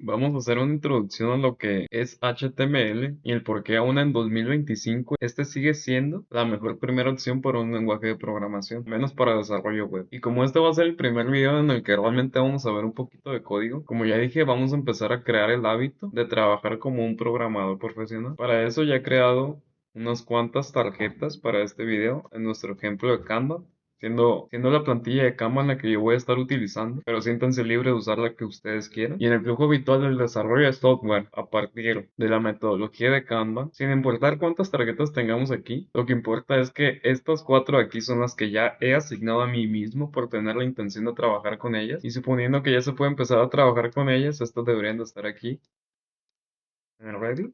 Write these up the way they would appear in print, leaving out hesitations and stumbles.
Vamos a hacer una introducción a lo que es HTML y el por qué aún en 2025 este sigue siendo la mejor primera opción para un lenguaje de programación, menos para desarrollo web. Y como este va a ser el primer video en el que realmente vamos a ver un poquito de código, como ya dije, vamos a empezar a crear el hábito de trabajar como un programador profesional. Para eso ya he creado unas cuantas tarjetas para este video en nuestro ejemplo de Canva. Siendo la plantilla de Canva la que yo voy a estar utilizando, pero siéntanse libres de usar la que ustedes quieran. Y en el flujo habitual del desarrollo de software, a partir de la metodología de Canva, sin importar cuántas tarjetas tengamos aquí, lo que importa es que estas cuatro de aquí son las que ya he asignado a mí mismo por tener la intención de trabajar con ellas. Y suponiendo que ya se puede empezar a trabajar con ellas, estas deberían de estar aquí en el ready.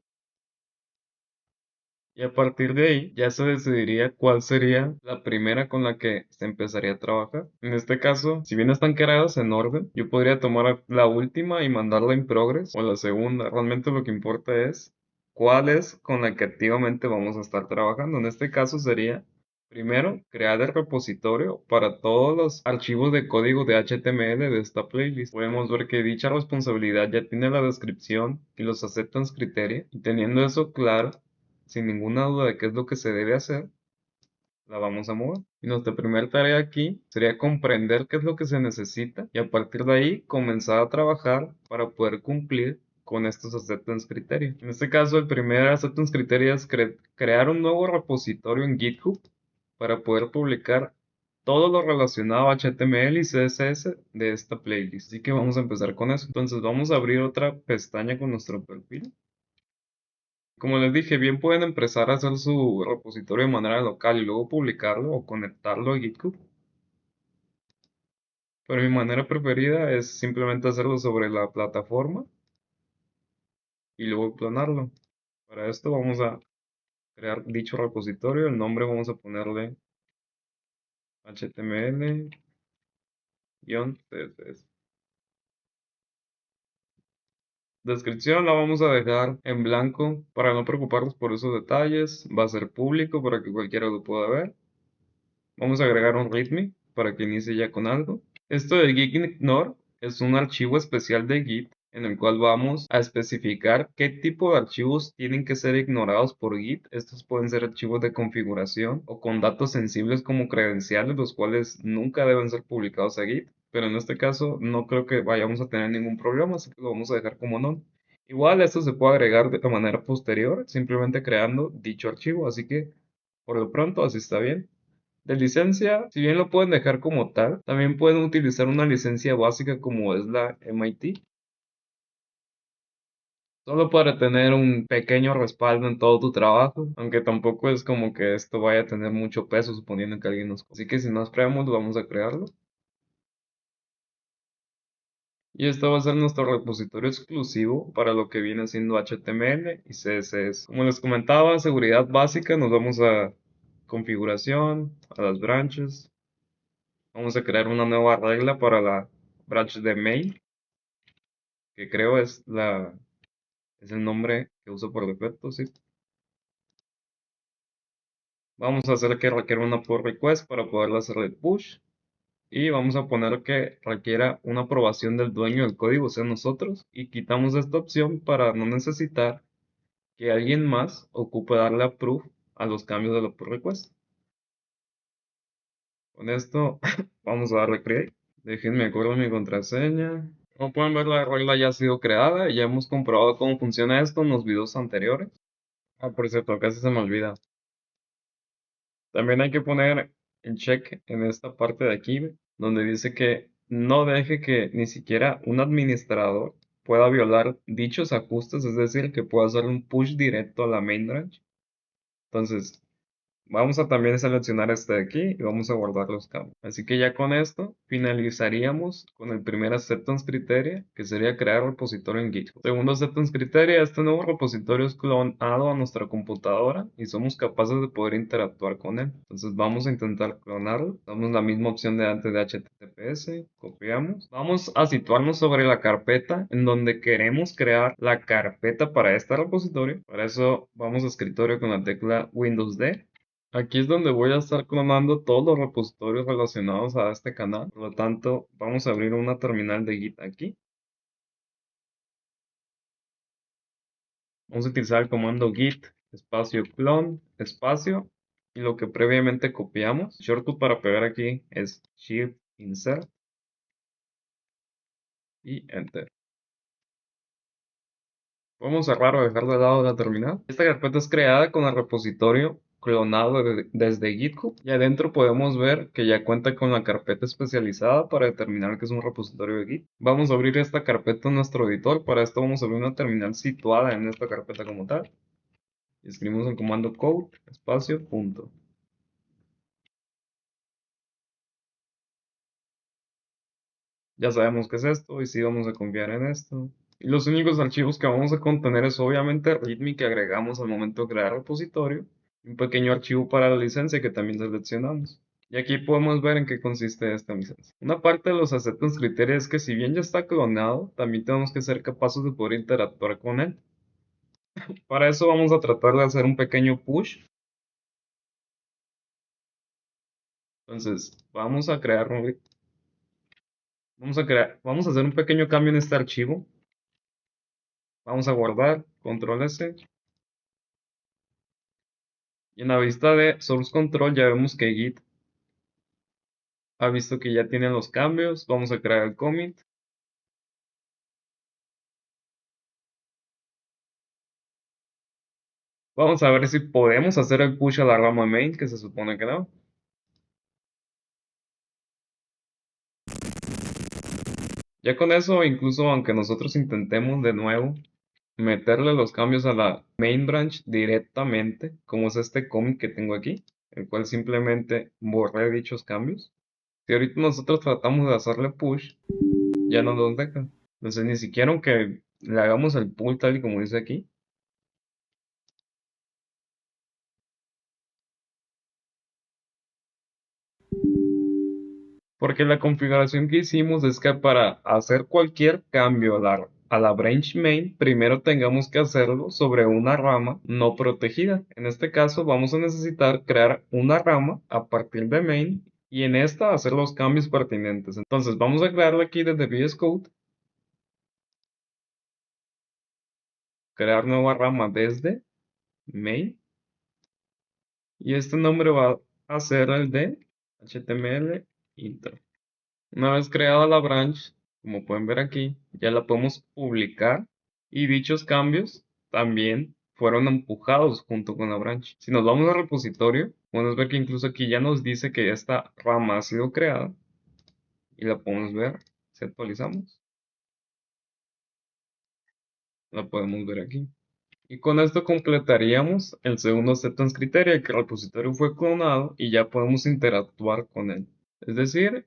Y a partir de ahí ya se decidiría cuál sería la primera con la que se empezaría a trabajar. En este caso, si bien están creadas en orden, yo podría tomar la última y mandarla en progress o la segunda. Realmente lo que importa es cuál es con la que activamente vamos a estar trabajando. En este caso sería primero crear el repositorio para todos los archivos de código de HTML de esta playlist. Podemos ver que dicha responsabilidad ya tiene la descripción y los acceptance criteria. Y teniendo eso claro, sin ninguna duda de qué es lo que se debe hacer, la vamos a mover. Y nuestra primera tarea aquí sería comprender qué es lo que se necesita y a partir de ahí comenzar a trabajar para poder cumplir con estos acceptance criterios. En este caso, el primer acceptance criterio es crear un nuevo repositorio en GitHub para poder publicar todo lo relacionado a HTML y CSS de esta playlist. Así que vamos a empezar con eso. Entonces vamos a abrir otra pestaña con nuestro perfil. Como les dije, bien pueden empezar a hacer su repositorio de manera local y luego publicarlo o conectarlo a GitHub. Pero mi manera preferida es simplemente hacerlo sobre la plataforma y luego clonarlo. Para esto vamos a crear dicho repositorio. El nombre vamos a ponerle HTML-CSS. Descripción la vamos a dejar en blanco para no preocuparnos por esos detalles. Va a ser público para que cualquiera lo pueda ver. Vamos a agregar un readme para que inicie ya con algo. Esto de Git Ignore es un archivo especial de Git en el cual vamos a especificar qué tipo de archivos tienen que ser ignorados por Git. Estos pueden ser archivos de configuración o con datos sensibles como credenciales, los cuales nunca deben ser publicados a Git. Pero en este caso no creo que vayamos a tener ningún problema, así que lo vamos a dejar como no. Igual esto se puede agregar de manera posterior, simplemente creando dicho archivo, así que por lo pronto así está bien. De licencia, si bien lo pueden dejar como tal, también pueden utilizar una licencia básica como es la MIT, solo para tener un pequeño respaldo en todo tu trabajo, aunque tampoco es como que esto vaya a tener mucho peso suponiendo que alguien nos... Así que si nos creamos, vamos a crearlo. Y esto va a ser nuestro repositorio exclusivo para lo que viene siendo HTML y CSS. Como les comentaba, seguridad básica, nos vamos a configuración, a las branches. Vamos a crear una nueva regla para la branch de main, que creo es el nombre que uso por defecto, sí. Vamos a hacer que requiera una pull request para poder hacerle push. Y vamos a poner que requiera una aprobación del dueño del código, o sea, nosotros. Y quitamos esta opción para no necesitar que alguien más ocupe darle approve a los cambios de la pull request. Con esto vamos a darle create. Déjenme acuerdo mi contraseña. Como pueden ver, la regla ya ha sido creada y ya hemos comprobado cómo funciona esto en los videos anteriores. Ah, por cierto, casi se me olvida. También hay que poner el check en esta parte de aquí, donde dice que no deje que ni siquiera un administrador pueda violar dichos ajustes, es decir, que pueda hacer un push directo a la main branch. Entonces, vamos a también seleccionar este de aquí y vamos a guardar los cambios. Así que ya con esto finalizaríamos con el primer acceptance criteria, que sería crear repositorio en GitHub. Segundo acceptance criteria, este nuevo repositorio es clonado a nuestra computadora y somos capaces de poder interactuar con él. Entonces vamos a intentar clonarlo. Damos la misma opción de antes de HTTPS, copiamos. Vamos a situarnos sobre la carpeta en donde queremos crear la carpeta para este repositorio. Para eso vamos a escritorio con la tecla Windows D. Aquí es donde voy a estar clonando todos los repositorios relacionados a este canal. Por lo tanto, vamos a abrir una terminal de Git aquí. Vamos a utilizar el comando git espacio clone espacio y lo que previamente copiamos. Shortcut para pegar aquí es shift insert y enter. Podemos cerrar o dejar de lado la terminal. Esta carpeta es creada con el repositorio clonado desde GitHub y adentro podemos ver que ya cuenta con la carpeta especializada para determinar que es un repositorio de Git. Vamos a abrir esta carpeta en nuestro editor. Para esto vamos a abrir una terminal situada en esta carpeta como tal. Y escribimos el comando code espacio punto. Ya sabemos qué es esto y sí vamos a confiar en esto. Y los únicos archivos que vamos a contener es obviamente el README que agregamos al momento de crear el repositorio. Y un pequeño archivo para la licencia que también seleccionamos. Y aquí podemos ver en qué consiste esta licencia. Una parte de los acceptance criteria es que si bien ya está clonado, también tenemos que ser capaces de poder interactuar con él. Para eso vamos a tratar de hacer un pequeño push. Entonces, vamos a hacer un pequeño cambio en este archivo. Vamos a guardar, control S. Y en la vista de source control ya vemos que Git ha visto que ya tiene los cambios. Vamos a crear el commit. Vamos a ver si podemos hacer el push a la rama main, que se supone que no. Ya con eso, incluso aunque nosotros intentemos de nuevo meterle los cambios a la main branch directamente, como es este commit que tengo aquí, el cual simplemente borré dichos cambios. Si ahorita nosotros tratamos de hacerle push, ya no nos deja. Entonces ni siquiera aunque le hagamos el pull tal y como dice aquí, porque la configuración que hicimos es que para hacer cualquier cambio a la branch main, primero tengamos que hacerlo sobre una rama no protegida. En este caso vamos a necesitar crear una rama a partir de main y en esta hacer los cambios pertinentes. Entonces vamos a crearla aquí desde VS Code, crear nueva rama desde main y este nombre va a ser el de HTML intro. Una vez creada la branch, como pueden ver aquí, ya la podemos publicar y dichos cambios también fueron empujados junto con la branch. Si nos vamos al repositorio, podemos ver que incluso aquí ya nos dice que esta rama ha sido creada y la podemos ver si actualizamos. La podemos ver aquí. Y con esto completaríamos el segundo acceptance criteria, que el repositorio fue clonado y ya podemos interactuar con él. Es decir,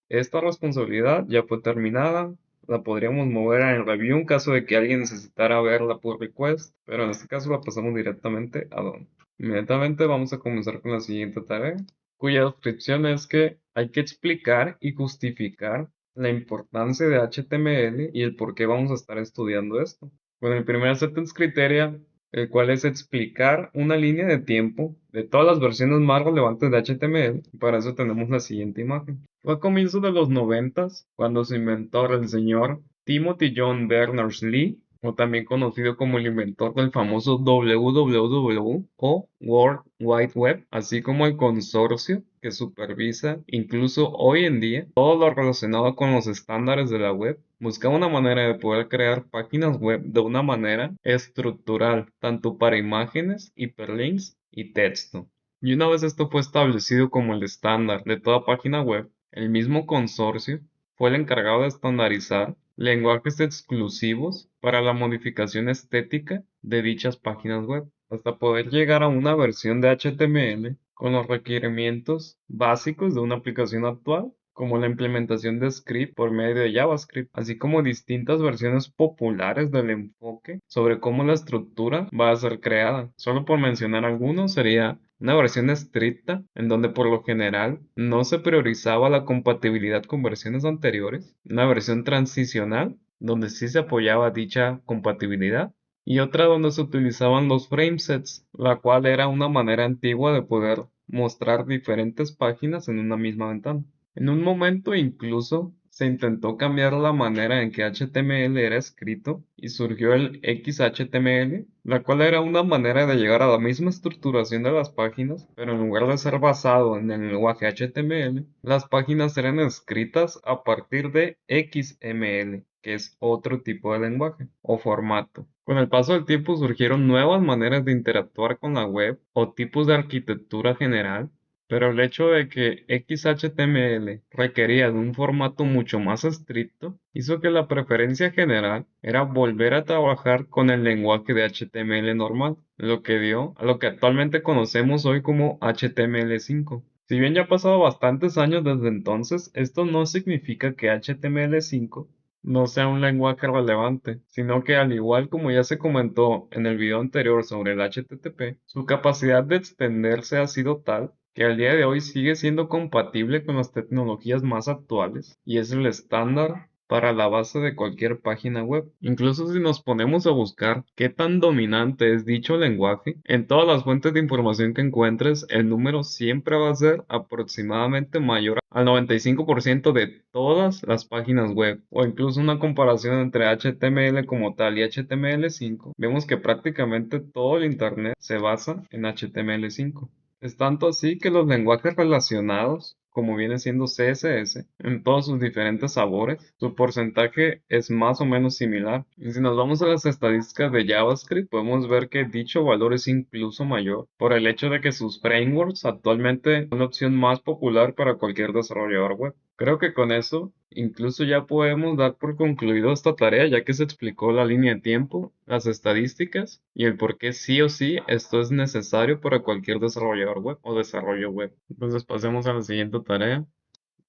esta responsabilidad ya fue terminada, la podríamos mover en review en caso de que alguien necesitara ver la pull request, pero en este caso la pasamos directamente a Done. Inmediatamente vamos a comenzar con la siguiente tarea, cuya descripción es que hay que explicar y justificar la importancia de HTML y el por qué vamos a estar estudiando esto. Con el primer acceptance criteria, el cual es explicar una línea de tiempo de todas las versiones más relevantes de HTML. Para eso tenemos la siguiente imagen. Fue a comienzos de los 90 cuando se inventó el señor Timothy John Berners-Lee, o también conocido como el inventor del famoso WWW o World Wide Web, así como el consorcio que supervisa incluso hoy en día todo lo relacionado con los estándares de la web. Buscaba una manera de poder crear páginas web de una manera estructural, tanto para imágenes, hiperlinks y texto. Y una vez esto fue establecido como el estándar de toda página web, el mismo consorcio fue el encargado de estandarizar lenguajes exclusivos para la modificación estética de dichas páginas web, hasta poder llegar a una versión de HTML con los requerimientos básicos de una aplicación actual, como la implementación de script por medio de JavaScript, así como distintas versiones populares del enfoque sobre cómo la estructura va a ser creada. Solo por mencionar algunos sería una versión estricta, en donde por lo general no se priorizaba la compatibilidad con versiones anteriores, una versión transicional, donde sí se apoyaba dicha compatibilidad, y otra donde se utilizaban los framesets, la cual era una manera antigua de poder mostrar diferentes páginas en una misma ventana. En un momento incluso se intentó cambiar la manera en que HTML era escrito y surgió el XHTML, la cual era una manera de llegar a la misma estructuración de las páginas, pero en lugar de ser basado en el lenguaje HTML, las páginas eran escritas a partir de XML, que es otro tipo de lenguaje o formato. Con el paso del tiempo surgieron nuevas maneras de interactuar con la web o tipos de arquitectura general, pero el hecho de que XHTML requería de un formato mucho más estricto hizo que la preferencia general era volver a trabajar con el lenguaje de HTML normal, lo que dio a lo que actualmente conocemos hoy como HTML5. Si bien ya ha pasado bastantes años desde entonces, esto no significa que HTML5 no sea un lenguaje relevante, sino que al igual como ya se comentó en el video anterior sobre el HTTP, su capacidad de extenderse ha sido tal que al día de hoy sigue siendo compatible con las tecnologías más actuales y es el estándar para la base de cualquier página web. Incluso si nos ponemos a buscar qué tan dominante es dicho lenguaje, en todas las fuentes de información que encuentres, el número siempre va a ser aproximadamente mayor al 95% de todas las páginas web, o incluso una comparación entre HTML como tal y HTML5, vemos que prácticamente todo el Internet se basa en HTML5. Es tanto así que los lenguajes relacionados, como viene siendo CSS, en todos sus diferentes sabores, su porcentaje es más o menos similar. Y si nos vamos a las estadísticas de JavaScript, podemos ver que dicho valor es incluso mayor, por el hecho de que sus frameworks actualmente son la opción más popular para cualquier desarrollador web. Creo que con eso incluso ya podemos dar por concluido esta tarea, ya que se explicó la línea de tiempo, las estadísticas y el por qué sí o sí esto es necesario para cualquier desarrollador web o desarrollo web. Entonces pasemos a la siguiente tarea.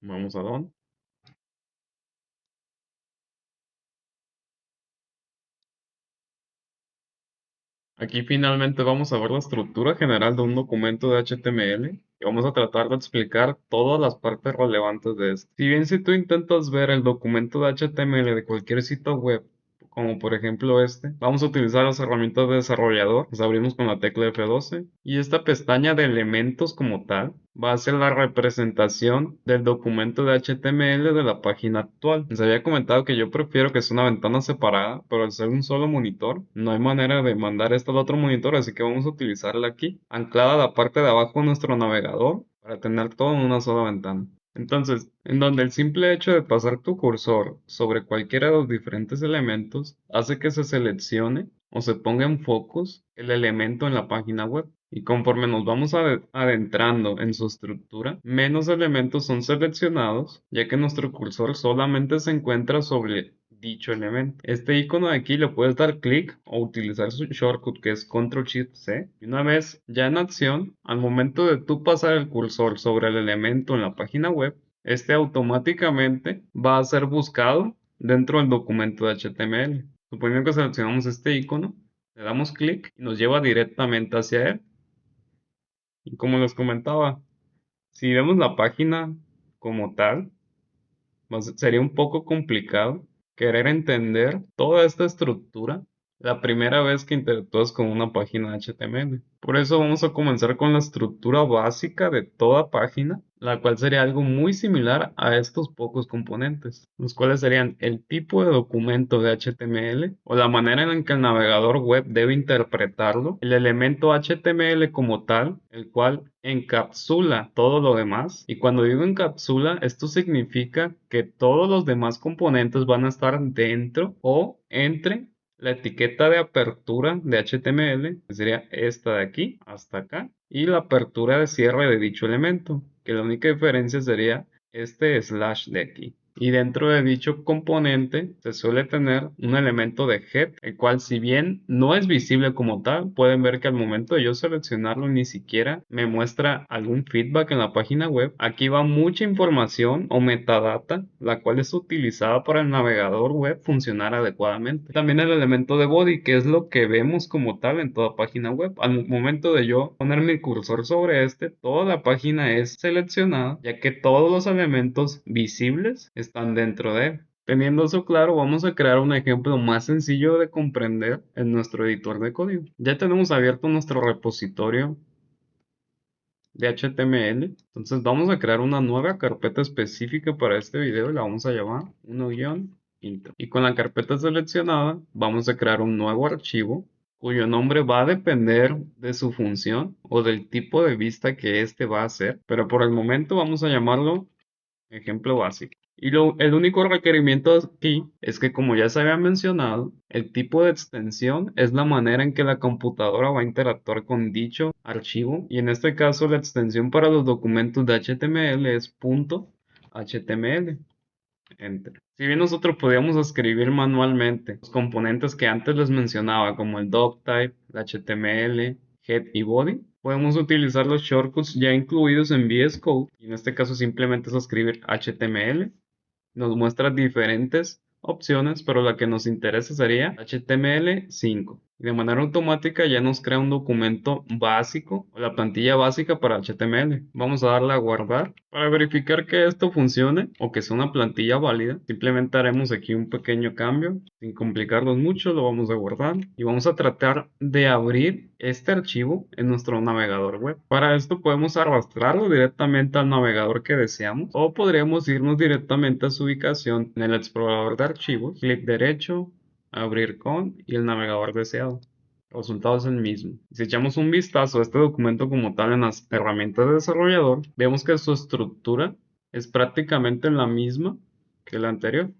Vamos a Don. Aquí finalmente vamos a ver la estructura general de un documento de HTML y vamos a tratar de explicar todas las partes relevantes de esto. Si bien si tú intentas ver el documento de HTML de cualquier sitio web, como por ejemplo este, vamos a utilizar las herramientas de desarrollador, las abrimos con la tecla F12 y esta pestaña de elementos como tal va a ser la representación del documento de HTML de la página actual. Les había comentado que yo prefiero que sea una ventana separada, pero al ser un solo monitor, no hay manera de mandar esto al otro monitor, así que vamos a utilizarla aquí, anclada a la parte de abajo de nuestro navegador, para tener todo en una sola ventana. Entonces, en donde el simple hecho de pasar tu cursor sobre cualquiera de los diferentes elementos hace que se seleccione o se ponga en focus el elemento en la página web. Y conforme nos vamos adentrando en su estructura, menos elementos son seleccionados, ya que nuestro cursor solamente se encuentra sobre dicho elemento. Este icono de aquí le puedes dar clic o utilizar su shortcut que es Ctrl Shift C. Y una vez ya en acción, al momento de tú pasar el cursor sobre el elemento en la página web, este automáticamente va a ser buscado dentro del documento de HTML. Suponiendo que seleccionamos este icono, le damos clic y nos lleva directamente hacia él. Y como les comentaba, si vemos la página como tal, sería un poco complicado querer entender toda esta estructura la primera vez que interactúas con una página HTML. Por eso vamos a comenzar con la estructura básica de toda página, la cual sería algo muy similar a estos pocos componentes, los cuales serían el tipo de documento de HTML o la manera en que el navegador web debe interpretarlo, el elemento HTML como tal, el cual encapsula todo lo demás. Y cuando digo encapsula, esto significa que todos los demás componentes van a estar dentro o entre la etiqueta de apertura de HTML, que sería esta de aquí hasta acá, y la apertura de cierre de dicho elemento, que la única diferencia sería este slash de aquí. Y dentro de dicho componente se suele tener un elemento de head, el cual si bien no es visible como tal, pueden ver que al momento de yo seleccionarlo ni siquiera me muestra algún feedback en la página web. Aquí va mucha información o metadata, la cual es utilizada para el navegador web funcionar adecuadamente. También el elemento de body, que es lo que vemos como tal en toda página web. Al momento de yo poner mi cursor sobre este, toda la página es seleccionada, ya que todos los elementos visibles están dentro de él. Teniendo eso claro, vamos a crear un ejemplo más sencillo de comprender en nuestro editor de código. Ya tenemos abierto nuestro repositorio de HTML. Entonces vamos a crear una nueva carpeta específica para este video y la vamos a llamar 1-intro. Y con la carpeta seleccionada vamos a crear un nuevo archivo cuyo nombre va a depender de su función o del tipo de vista que este va a hacer, pero por el momento vamos a llamarlo ejemplo básico. Y el único requerimiento aquí es que, como ya se había mencionado, el tipo de extensión es la manera en que la computadora va a interactuar con dicho archivo. Y en este caso, la extensión para los documentos de HTML es .html. Enter. Si bien nosotros podíamos escribir manualmente los componentes que antes les mencionaba, como el doctype, el HTML, head y body, podemos utilizar los shortcuts ya incluidos en VS Code. Y en este caso simplemente es escribir HTML. Nos muestra diferentes opciones, pero la que nos interesa sería HTML5. Y de manera automática ya nos crea un documento básico o la plantilla básica para HTML. Vamos a darle a guardar. Para verificar que esto funcione o que sea una plantilla válida, simplemente haremos aquí un pequeño cambio. Sin complicarnos mucho, lo vamos a guardar y vamos a tratar de abrir este archivo en nuestro navegador web. Para esto podemos arrastrarlo directamente al navegador que deseamos o podríamos irnos directamente a su ubicación en el explorador de archivos, clic derecho, abrir con y el navegador deseado. El resultado es el mismo. Si echamos un vistazo a este documento como tal en las herramientas de desarrollador, vemos que su estructura es prácticamente la misma que la anterior.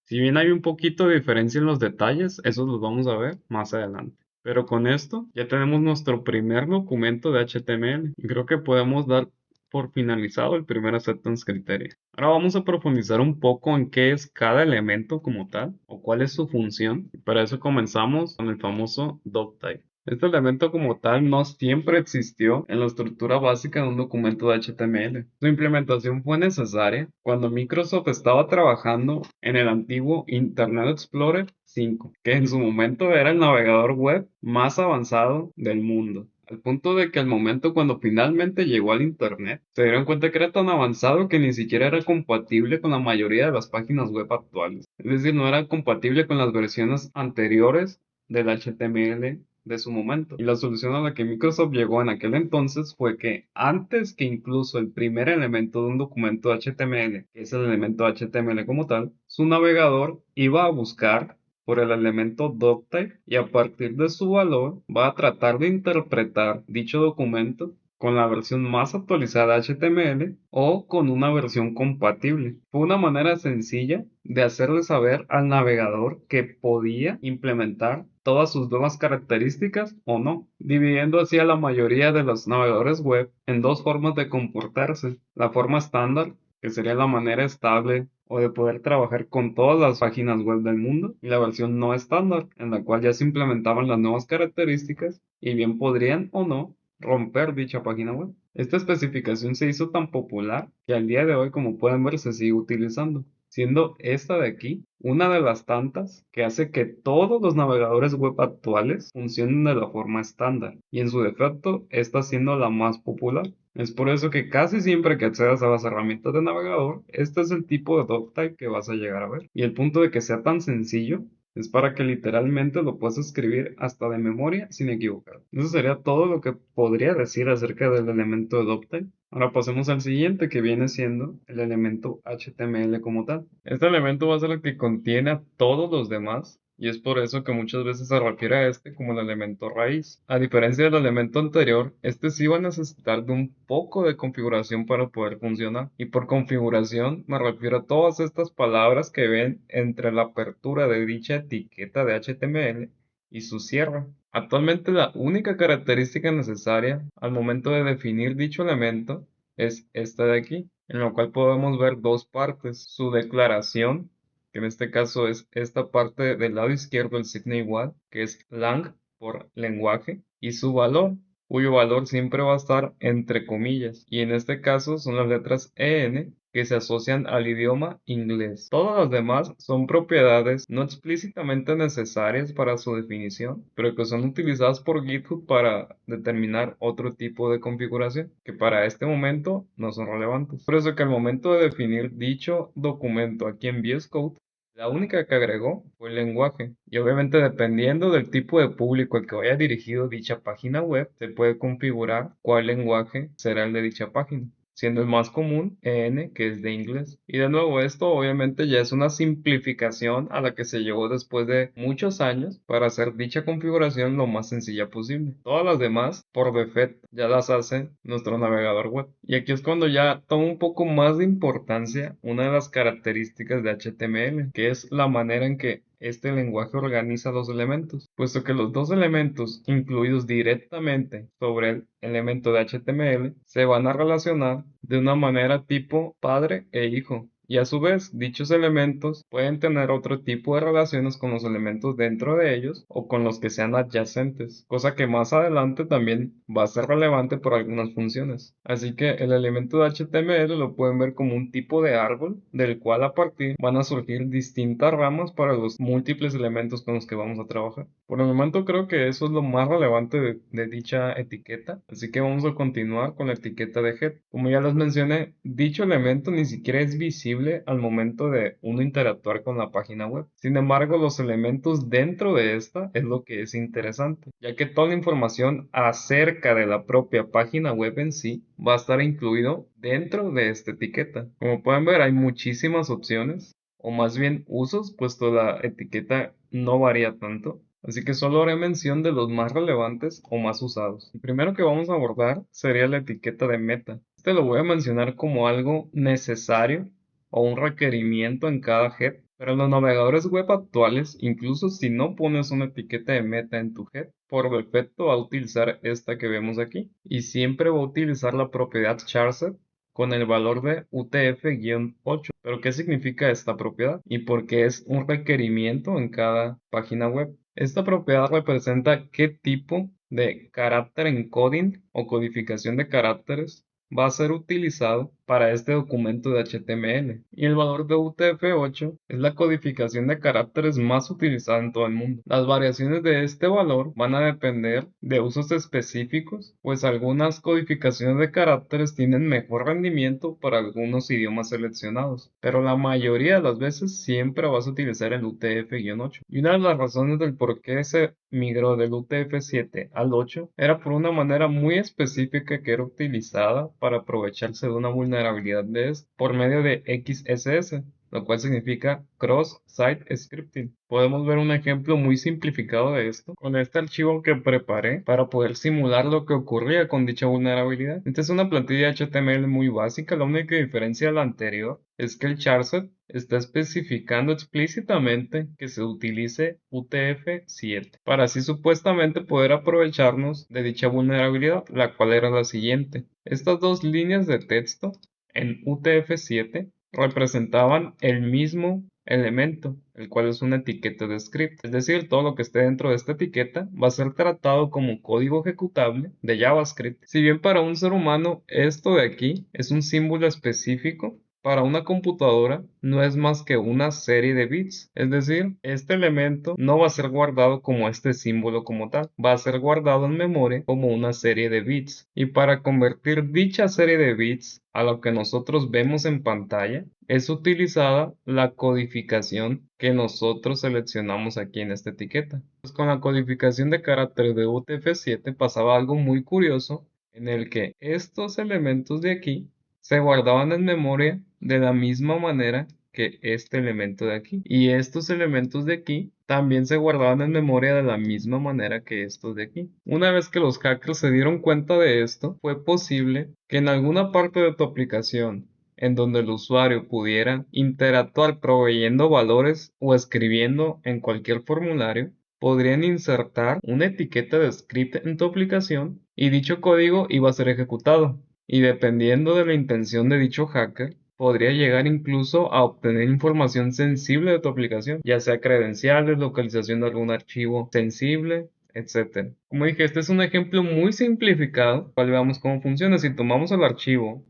Si bien hay un poquito de diferencia en los detalles, esos los vamos a ver más adelante. Pero con esto ya tenemos nuestro primer documento de HTML y creo que podemos dar por finalizado el primer acceptance criterio. Ahora vamos a profundizar un poco en qué es cada elemento como tal o cuál es su función. Y para eso comenzamos con el famoso doctype. Este elemento como tal no siempre existió en la estructura básica de un documento de HTML. Su implementación fue necesaria cuando Microsoft estaba trabajando en el antiguo Internet Explorer 5, que en su momento era el navegador web más avanzado del mundo. Al punto de que al momento cuando finalmente llegó al Internet, se dieron cuenta que era tan avanzado que ni siquiera era compatible con la mayoría de las páginas web actuales. Es decir, no era compatible con las versiones anteriores del HTML de su momento. Y la solución a la que Microsoft llegó en aquel entonces fue que antes que incluso el primer elemento de un documento HTML, que es el elemento HTML como tal, su navegador iba a buscar por el elemento doctype y a partir de su valor va a tratar de interpretar dicho documento con la versión más actualizada de HTML o con una versión compatible. Fue una manera sencilla de hacerle saber al navegador que podía implementar todas sus nuevas características o no, dividiendo así a la mayoría de los navegadores web en dos formas de comportarse. La forma estándar, que sería la manera estable o de poder trabajar con todas las páginas web del mundo, y la versión no estándar, en la cual ya se implementaban las nuevas características y bien podrían o no romper dicha página web. Esta especificación se hizo tan popular que al día de hoy, como pueden ver, se sigue utilizando, siendo esta de aquí una de las tantas que hace que todos los navegadores web actuales funcionen de la forma estándar, y en su defecto, esta siendo la más popular. Es por eso que casi siempre que accedas a las herramientas de navegador, este es el tipo de doctype que vas a llegar a ver. Y el punto de que sea tan sencillo es para que literalmente lo puedas escribir hasta de memoria sin equivocar. Eso sería todo lo que podría decir acerca del elemento de doctype. Ahora pasemos al siguiente, que viene siendo el elemento HTML como tal. Este elemento va a ser el que contiene a todos los demás y es por eso que muchas veces se refiere a este como el elemento raíz. A diferencia del elemento anterior, este sí va a necesitar de un poco de configuración para poder funcionar. Y por configuración me refiero a todas estas palabras que ven entre la apertura de dicha etiqueta de HTML y su cierre. Actualmente la única característica necesaria al momento de definir dicho elemento es esta de aquí, en la cual podemos ver dos partes, su declaración, que en este caso es esta parte del lado izquierdo del signo igual, que es lang por lenguaje, y su valor, cuyo valor siempre va a estar entre comillas, y en este caso son las letras EN que se asocian al idioma inglés. Todas las demás son propiedades no explícitamente necesarias para su definición, pero que son utilizadas por GitHub para determinar otro tipo de configuración, que para este momento no son relevantes. Por eso que al momento de definir dicho documento aquí en VS Code, La única que agregó fue el lenguaje, y obviamente dependiendo del tipo de público al que vaya dirigido dicha página web, se puede configurar cuál lenguaje será el de dicha página, siendo el más común EN, que es de inglés. Y de nuevo, esto obviamente ya es una simplificación a la que se llegó después de muchos años para hacer dicha configuración lo más sencilla posible. Todas las demás, por defecto, ya las hace nuestro navegador web. Y aquí es cuando ya toma un poco más de importancia una de las características de HTML, que es la manera en que este lenguaje organiza los elementos, puesto que los dos elementos incluidos directamente sobre el elemento de HTML se van a relacionar de una manera tipo padre e hijo. Y a su vez, dichos elementos pueden tener otro tipo de relaciones con los elementos dentro de ellos o con los que sean adyacentes, cosa que más adelante también va a ser relevante por algunas funciones. Así que el elemento de HTML lo pueden ver como un tipo de árbol del cual a partir van a surgir distintas ramas para los múltiples elementos con los que vamos a trabajar. Por el momento creo que eso es lo más relevante de dicha etiqueta, así que vamos a continuar con la etiqueta de head. Como ya les mencioné, dicho elemento ni siquiera es visible al momento de uno interactuar con la página web. Sin embargo, los elementos dentro de esta es lo que es interesante, ya que toda la información acerca de la propia página web en sí va a estar incluido dentro de esta etiqueta. Como pueden ver, hay muchísimas opciones, o más bien usos, puesto la etiqueta no varía tanto. Así que solo haré mención de los más relevantes o más usados. El primero que vamos a abordar sería la etiqueta de meta. Este lo voy a mencionar como algo necesario o un requerimiento en cada head, pero en los navegadores web actuales, incluso si no pones una etiqueta de meta en tu head, por defecto va a utilizar esta que vemos aquí y siempre va a utilizar la propiedad charset con el valor de UTF-8. ¿Pero qué significa esta propiedad? Y por qué es un requerimiento en cada página web. Esta propiedad representa qué tipo de carácter encoding o codificación de caracteres va a ser utilizado para este documento de HTML. Y el valor de UTF-8 es la codificación de caracteres más utilizada en todo el mundo. Las variaciones de este valor van a depender de usos específicos, pues algunas codificaciones de caracteres tienen mejor rendimiento para algunos idiomas seleccionados, pero la mayoría de las veces siempre vas a utilizar el UTF-8. Y una de las razones del por qué se migró del UTF-7 al 8 era por una manera muy específica que era utilizada para aprovecharse de una vulnerabilidad de esto por medio de XSS, lo cual significa Cross-Site Scripting. Podemos ver un ejemplo muy simplificado de esto con este archivo que preparé para poder simular lo que ocurría con dicha vulnerabilidad. Esta es una plantilla HTML muy básica, la única diferencia de la anterior es que el charset está especificando explícitamente que se utilice UTF-7 para así supuestamente poder aprovecharnos de dicha vulnerabilidad, la cual era la siguiente. Estas dos líneas de texto en UTF-7 representaban el mismo elemento, el cual es una etiqueta de script. Es decir, todo lo que esté dentro de esta etiqueta va a ser tratado como código ejecutable de JavaScript. Si bien para un ser humano esto de aquí es un símbolo específico, para una computadora no es más que una serie de bits, es decir, este elemento no va a ser guardado como este símbolo como tal, va a ser guardado en memoria como una serie de bits. Y para convertir dicha serie de bits a lo que nosotros vemos en pantalla, es utilizada la codificación que nosotros seleccionamos aquí en esta etiqueta. Pues con la codificación de caracteres de UTF-7 pasaba algo muy curioso en el que estos elementos de aquí se guardaban en memoria de la misma manera que este elemento de aquí. Y estos elementos de aquí también se guardaban en memoria de la misma manera que estos de aquí. Una vez que los hackers se dieron cuenta de esto, fue posible que en alguna parte de tu aplicación en donde el usuario pudiera interactuar proveyendo valores o escribiendo en cualquier formulario, podrían insertar una etiqueta de script en tu aplicación y dicho código iba a ser ejecutado. Y dependiendo de la intención de dicho hacker, podría llegar incluso a obtener información sensible de tu aplicación, ya sea credenciales, localización de algún archivo sensible, etcétera. Como dije, este es un ejemplo muy simplificado, para veamos cómo funciona. Si tomamos el archivo,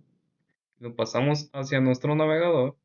lo pasamos hacia nuestro navegador,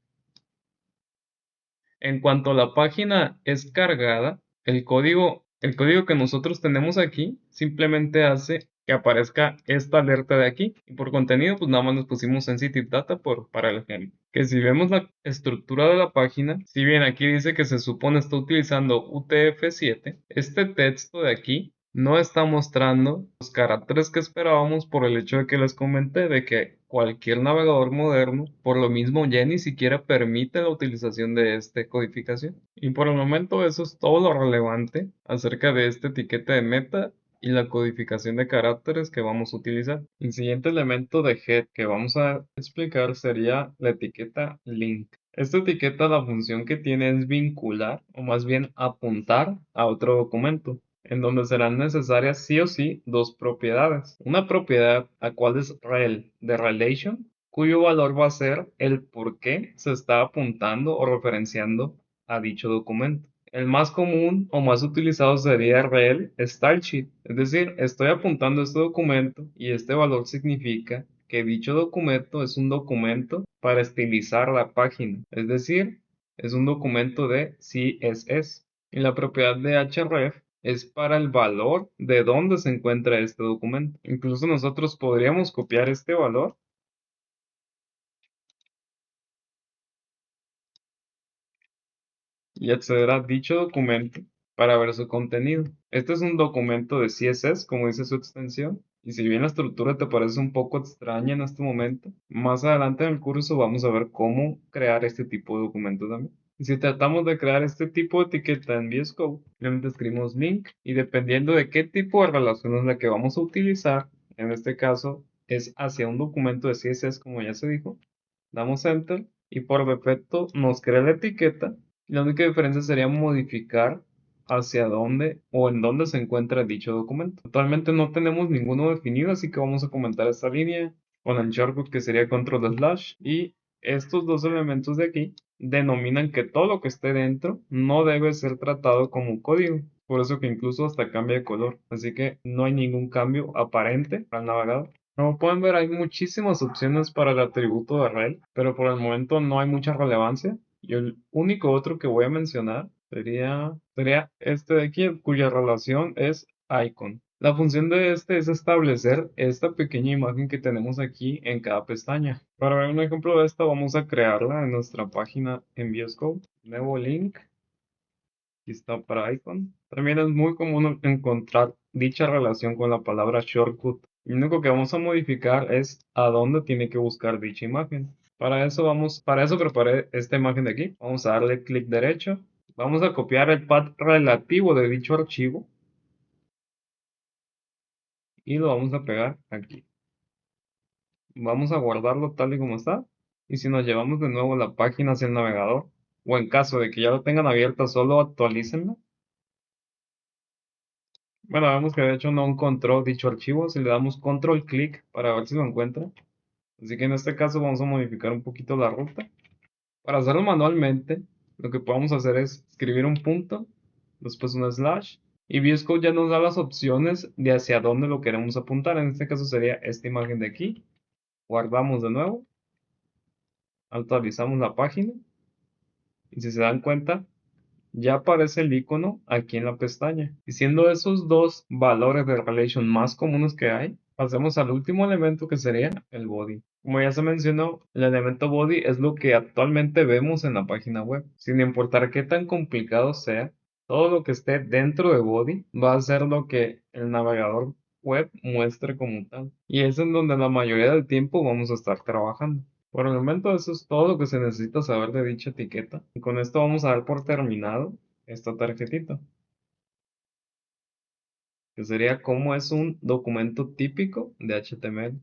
en cuanto la página es cargada, el código que nosotros tenemos aquí simplemente hace que aparezca esta alerta de aquí. Y por contenido, pues nada más nos pusimos sensitive data para el ejemplo. Que si vemos la estructura de la página, si bien aquí dice que se supone está utilizando UTF-7, este texto de aquí no está mostrando los caracteres que esperábamos por el hecho de que les comenté de que cualquier navegador moderno, por lo mismo ya ni siquiera permite la utilización de esta codificación. Y por el momento eso es todo lo relevante acerca de esta etiqueta de meta y la codificación de caracteres que vamos a utilizar. El siguiente elemento de head que vamos a explicar sería la etiqueta link. Esta etiqueta, la función que tiene es vincular o más bien apuntar a otro documento, en donde serán necesarias sí o sí dos propiedades. Una propiedad a cual es rel de relation, cuyo valor va a ser el por qué se está apuntando o referenciando a dicho documento. El más común o más utilizado sería rel stylesheet, es decir, estoy apuntando este documento y este valor significa que dicho documento es un documento para estilizar la página, es decir, es un documento de CSS. Y la propiedad de href es para el valor de dónde se encuentra este documento. Incluso nosotros podríamos copiar este valor y acceder a dicho documento para ver su contenido. Este es un documento de CSS, como dice su extensión, y si bien la estructura te parece un poco extraña en este momento, más adelante en el curso vamos a ver cómo crear este tipo de documento también. Y si tratamos de crear este tipo de etiqueta en VS Code, simplemente escribimos link y dependiendo de qué tipo de relación es la que vamos a utilizar, en este caso es hacia un documento de CSS como ya se dijo, damos enter y por defecto nos crea la etiqueta. La única diferencia sería modificar hacia dónde o en dónde se encuentra dicho documento. Actualmente no tenemos ninguno definido, así que vamos a comentar esta línea con el shortcut que sería control slash y estos dos elementos de aquí denominan que todo lo que esté dentro no debe ser tratado como código. Por eso que incluso hasta cambia de color. Así que no hay ningún cambio aparente al navegador. Como pueden ver, hay muchísimas opciones para el atributo de rel, pero por el momento no hay mucha relevancia. Y el único otro que voy a mencionar sería este de aquí, cuya relación es icon. La función de este es establecer esta pequeña imagen que tenemos aquí en cada pestaña. Para ver un ejemplo de esta, vamos a crearla en nuestra página en VS Code. Nuevo link. Aquí está para icon. También es muy común encontrar dicha relación con la palabra shortcut. Lo único que vamos a modificar es a dónde tiene que buscar dicha imagen. Para eso preparé esta imagen de aquí. Vamos a darle clic derecho. Vamos a copiar el path relativo de dicho archivo y lo vamos a pegar aquí. Vamos a guardarlo tal y como está. Y si nos llevamos de nuevo la página hacia el navegador, o en caso de que ya lo tengan abierta, solo actualícenla. Bueno, vemos que de hecho no encontró dicho archivo. Si le damos control clic para ver si lo encuentra. Así que en este caso vamos a modificar un poquito la ruta. Para hacerlo manualmente, lo que podemos hacer es escribir un punto, después un slash, y VS Code ya nos da las opciones de hacia dónde lo queremos apuntar. En este caso sería esta imagen de aquí. Guardamos de nuevo, actualizamos la página, y si se dan cuenta, ya aparece el icono aquí en la pestaña. Y siendo esos dos valores de relation más comunes que hay, pasemos al último elemento que sería el body. Como ya se mencionó, el elemento body es lo que actualmente vemos en la página web. Sin importar qué tan complicado sea, todo lo que esté dentro de body va a ser lo que el navegador web muestre como tal. Y es en donde la mayoría del tiempo vamos a estar trabajando. Por el momento eso es todo lo que se necesita saber de dicha etiqueta. Y con esto vamos a dar por terminado esta tarjetita, que sería cómo es un documento típico de HTML.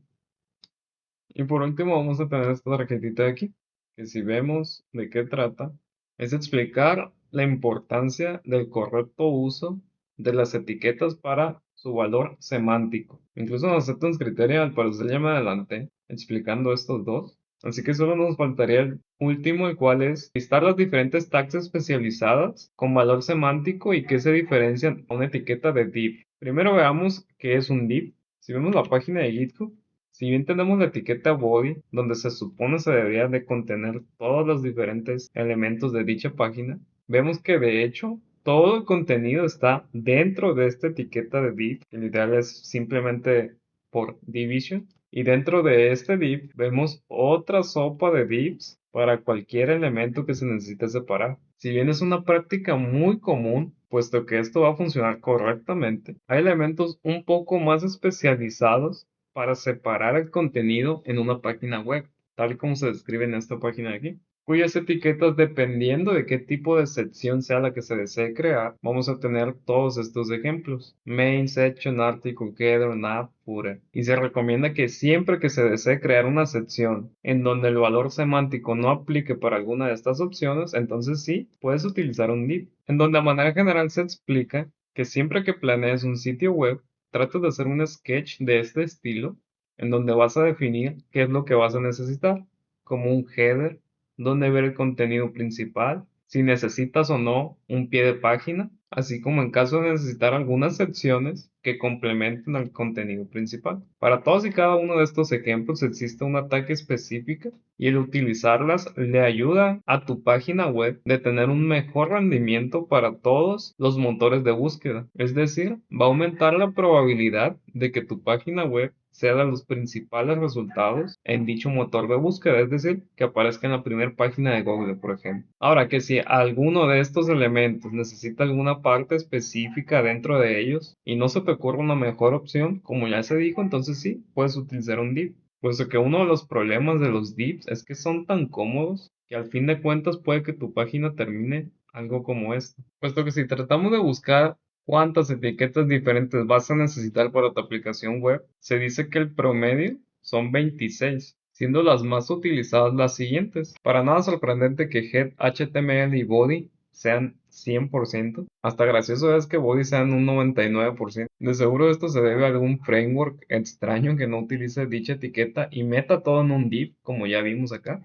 Y por último vamos a tener esta tarjetita de aquí, que si vemos de qué trata, es explicar la importancia del correcto uso de las etiquetas para su valor semántico. Incluso nos acepta un criterio, al parecer ya me adelanté, explicando estos dos. Así que solo nos faltaría el último, el cual es listar las diferentes tags especializadas con valor semántico y que se diferencian a una etiqueta de div. Primero veamos qué es un div. Si vemos la página de GitHub, si bien tenemos la etiqueta body, donde se supone se debería de contener todos los diferentes elementos de dicha página, vemos que de hecho todo el contenido está dentro de esta etiqueta de div, que literal es simplemente por division. Y dentro de este div vemos otra sopa de divs para cualquier elemento que se necesite separar. Si bien es una práctica muy común, puesto que esto va a funcionar correctamente, hay elementos un poco más especializados para separar el contenido en una página web, tal y como se describe en esta página de aquí, cuyas etiquetas, dependiendo de qué tipo de sección sea la que se desee crear, vamos a tener todos estos ejemplos: main, section, article, header, nav, footer. Y se recomienda que siempre que se desee crear una sección en donde el valor semántico no aplique para alguna de estas opciones, entonces sí, puedes utilizar un div, en donde a manera general se explica que siempre que planees un sitio web, trates de hacer un sketch de este estilo, en donde vas a definir qué es lo que vas a necesitar, como un header, dónde ver el contenido principal, si necesitas o no un pie de página, así como en caso de necesitar algunas secciones que complementen al contenido principal. Para todos y cada uno de estos ejemplos existe una tag específica y el utilizarlas le ayuda a tu página web de tener un mejor rendimiento para todos los motores de búsqueda. Es decir, va a aumentar la probabilidad de que tu página web sea de los principales resultados en dicho motor de búsqueda, es decir, que aparezca en la primera página de Google, por ejemplo. Ahora, que si alguno de estos elementos necesita alguna parte específica dentro de ellos y no se te ocurre una mejor opción, como ya se dijo, entonces sí, puedes utilizar un div. Puesto que uno de los problemas de los divs es que son tan cómodos que al fin de cuentas puede que tu página termine algo como esto. Puesto que si tratamos de buscar cuántas etiquetas diferentes vas a necesitar para tu aplicación web, se dice que el promedio son 26, siendo las más utilizadas las siguientes. Para nada sorprendente que head, HTML y body sean 100%. Hasta gracioso es que body sean un 99%. De seguro esto se debe a algún framework extraño que no utilice dicha etiqueta y meta todo en un div, como ya vimos acá.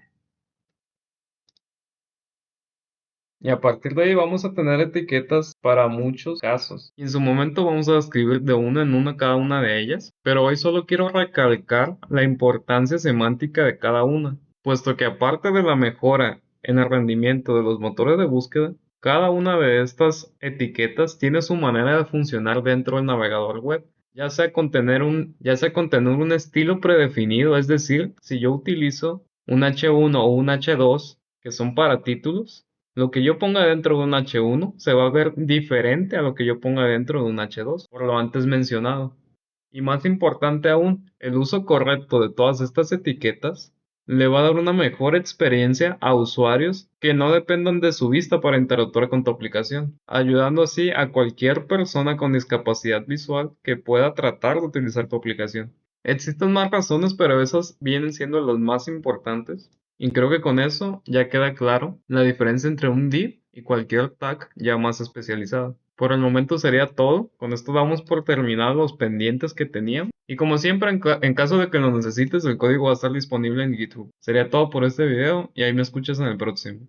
Y a partir de ahí vamos a tener etiquetas para muchos casos. Y en su momento vamos a escribir de una en una cada una de ellas, pero hoy solo quiero recalcar la importancia semántica de cada una, puesto que aparte de la mejora en el rendimiento de los motores de búsqueda, cada una de estas etiquetas tiene su manera de funcionar dentro del navegador web. Ya sea con tener un estilo predefinido, es decir, si yo utilizo un H1 o un H2 que son para títulos, lo que yo ponga dentro de un H1 se va a ver diferente a lo que yo ponga dentro de un H2, por lo antes mencionado. Y más importante aún, el uso correcto de todas estas etiquetas le va a dar una mejor experiencia a usuarios que no dependan de su vista para interactuar con tu aplicación, ayudando así a cualquier persona con discapacidad visual que pueda tratar de utilizar tu aplicación. Existen más razones, pero esas vienen siendo las más importantes. Y creo que con eso ya queda claro la diferencia entre un div y cualquier tag ya más especializado. Por el momento sería todo. Con esto damos por terminados los pendientes que teníamos. Y como siempre, en caso de que lo necesites, el código va a estar disponible en GitHub. Sería todo por este video y ahí me escuchas en el próximo.